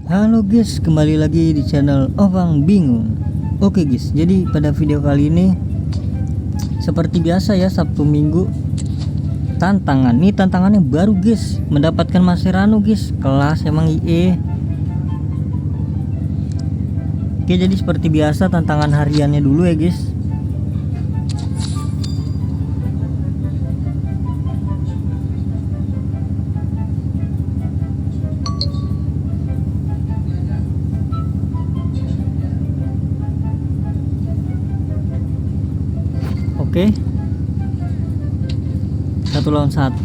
Halo guys, kembali lagi di channel Orang Bingung. Oke guys, jadi pada video kali ini seperti biasa ya, Sabtu Minggu tantangan. Nih tantangannya baru guys, mendapatkan Maserano guys, kelas emang IE. Oke, jadi seperti biasa tantangan hariannya dulu ya guys. Oke, 1 lawan 1.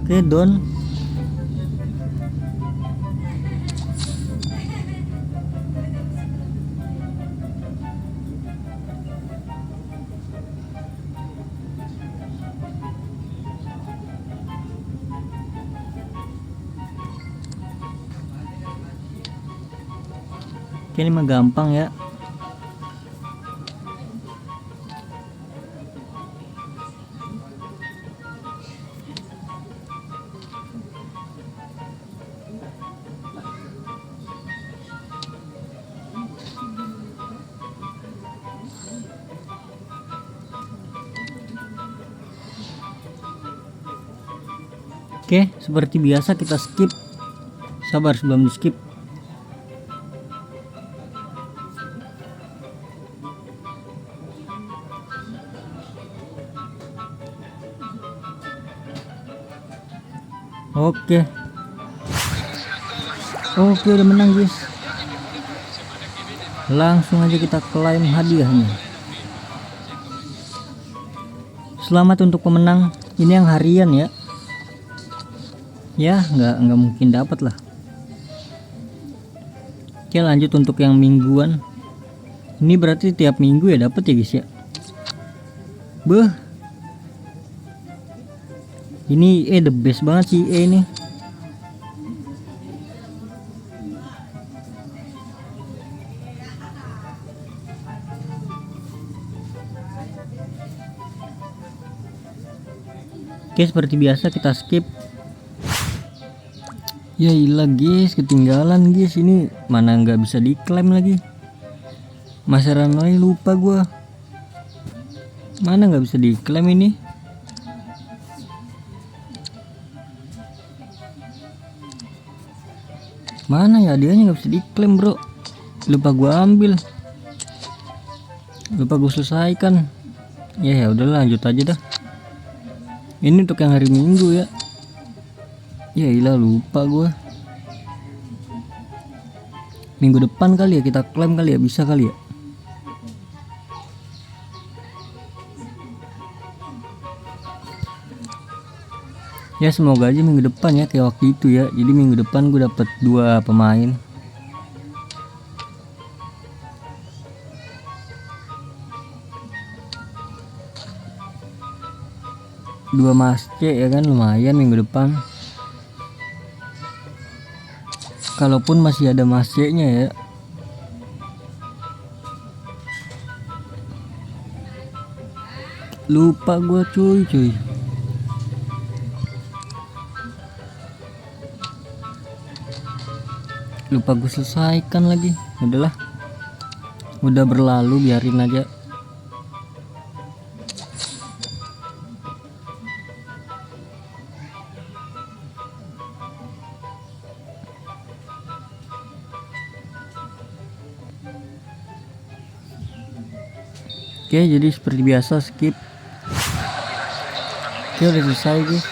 Oke, don. Oke, ini mah gampang ya. Oke, seperti biasa kita skip. Sabar sebelum di skip. Oke, udah menang guys. Langsung aja kita klaim hadiahnya. Selamat untuk pemenang. Ini yang harian ya. Ya nggak mungkin dapat lah. Oke, lanjut untuk yang mingguan. Ini berarti tiap minggu ya dapat ya guys ya. Beh, ini the best banget sih ini. Oke, seperti biasa kita skip. Ya ilah guys, ketinggalan guys. Ini mana nggak bisa diklaim lagi. Maserano lupa gua. Mana nggak bisa diklaim ini. Mana ya hadiahnya, nggak bisa diklaim bro. Lupa gua ambil, lupa gua selesaikan. Ya udah lanjut aja dah. Ini untuk yang hari Minggu ya. Ya ilah lupa gua. Minggu depan kali ya kita klaim kali ya, bisa kali ya. Ya semoga aja minggu depan ya kayak waktu itu ya. Jadi minggu depan gue dapet 2 pemain. Dua Mas C ya kan, lumayan minggu depan. Kalaupun masih ada Mas C nya ya. Lupa gue cuy. Lupa gue selesaikan lagi. Udahlah, udah berlalu, biarin aja. Oke, jadi seperti biasa skip. Oke, udah selesai guys.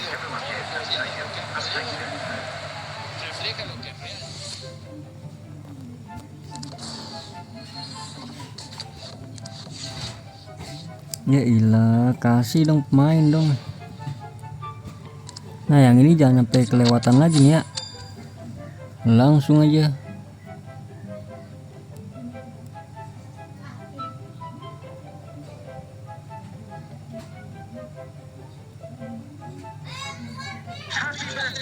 Ya ilah, kasih dong pemain dong. Nah yang ini jangan sampai kelewatan lagi nih ya. Langsung aja.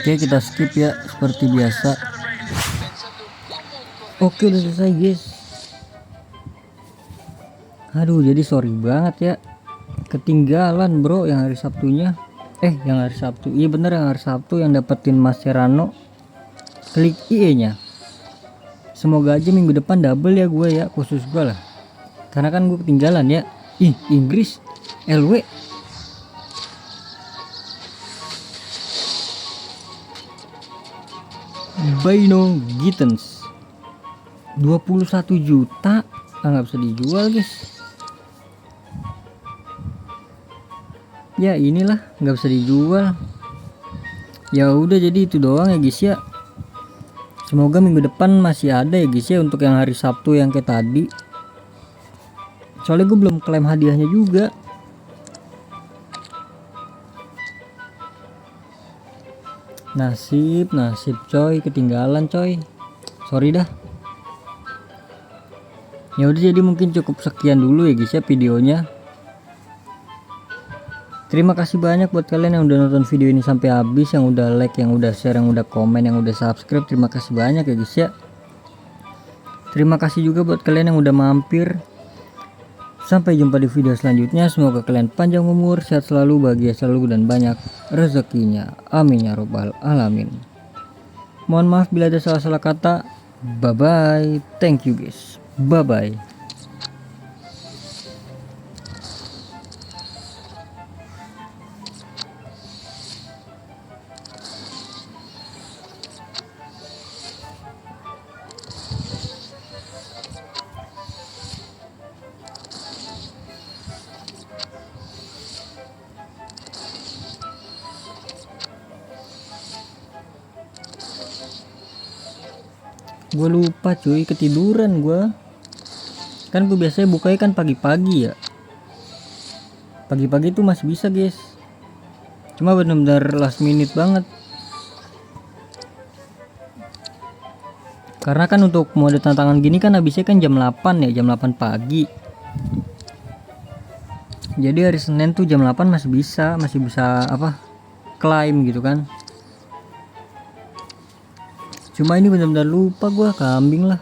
Oke, kita skip ya seperti biasa. Oke, udah selesai guys. Aduh, jadi sorry banget ya Ketinggalan bro yang hari Sabtunya. Yang hari Sabtu. Iya bener, yang hari Sabtu yang dapetin Mascherano. Klik IE nya. Semoga aja minggu depan double ya gue ya, khusus gue lah. Karena kan gue ketinggalan ya. Inggris LW. Bino Gittens 21 juta. Nggak bisa dijual guys. Ya inilah nggak bisa dijual. Ya udah, jadi itu doang ya guys ya. Semoga minggu depan masih ada ya guys ya untuk yang hari Sabtu yang kayak tadi. Soalnya gue belum klaim hadiahnya juga. Nasib coy, ketinggalan coy. Sorry dah. Ya udah, jadi mungkin cukup sekian dulu ya guys ya videonya. Terima kasih banyak buat kalian yang udah nonton video ini sampai habis, yang udah like, yang udah share, yang udah komen, yang udah subscribe. Terima kasih banyak ya guys ya. Terima kasih juga buat kalian yang udah mampir. Sampai jumpa di video selanjutnya. Semoga kalian panjang umur, sehat selalu, bahagia selalu, dan banyak rezekinya. Amin ya robbal alamin. Mohon maaf bila ada salah-salah kata. Bye bye. Thank you guys. Bye bye. Gue lupa cuy, ketiduran gue. Kan gue biasanya bukanya kan pagi-pagi ya. Pagi-pagi tuh masih bisa guys. Cuma bener-bener last minute banget. Karena kan untuk mode tantangan gini kan habisnya kan jam 8 ya, jam 8 pagi. Jadi hari Senin tuh jam 8 masih bisa apa? Klaim gitu kan. Cuma ini benar-benar lupa gua, kambing lah.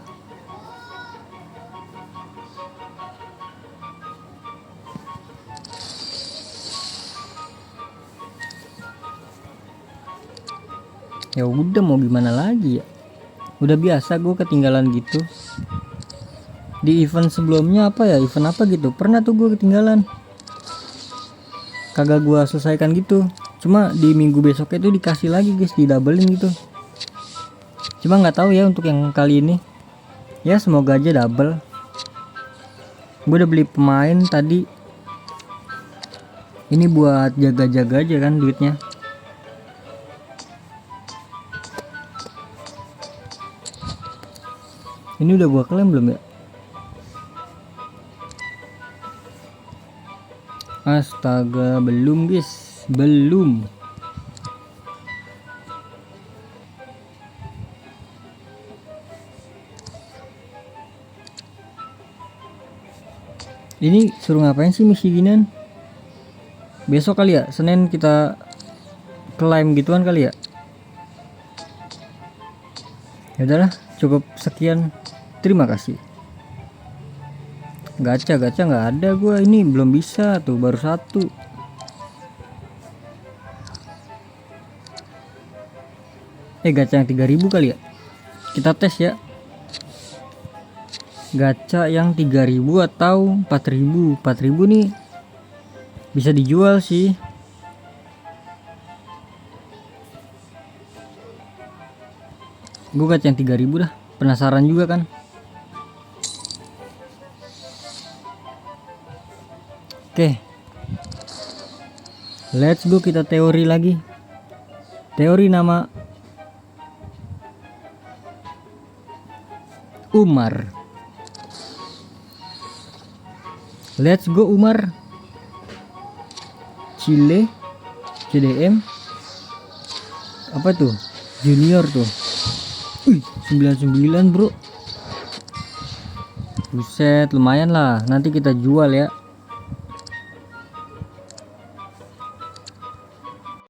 Ya udah, mau gimana lagi ya. Udah biasa gue ketinggalan gitu. Di event sebelumnya apa ya, event apa gitu, pernah tuh gue ketinggalan. Kagak gua selesaikan gitu. Cuma di minggu besoknya tuh dikasih lagi guys, didoublein gitu. Cuma nggak tahu ya untuk yang kali ini. Ya semoga aja double. Gue udah beli pemain tadi. Ini buat jaga-jaga aja kan duitnya. Ini udah gua klaim belum ya? Astaga, belum guys, belum. Ini suruh ngapain sih misi ginian? Besok kali ya, Senin kita klaim gituan kali ya. Ya udahlah, cukup sekian. Terima kasih. Gacha nggak ada gua, ini belum bisa tuh, baru satu. Gacha yang 3000 kali ya. Kita tes ya. Gacha yang 3000 atau 4000. 4000 nih bisa dijual sih. Gue gacha yang 3000 dah, penasaran juga kan. Oke, let's go, kita teori lagi. Teori nama Umar. Let's go Umar. Chile, CDM. Apa tuh? Junior tuh. 99 bro. Buset, lumayan lah. Nanti kita jual ya.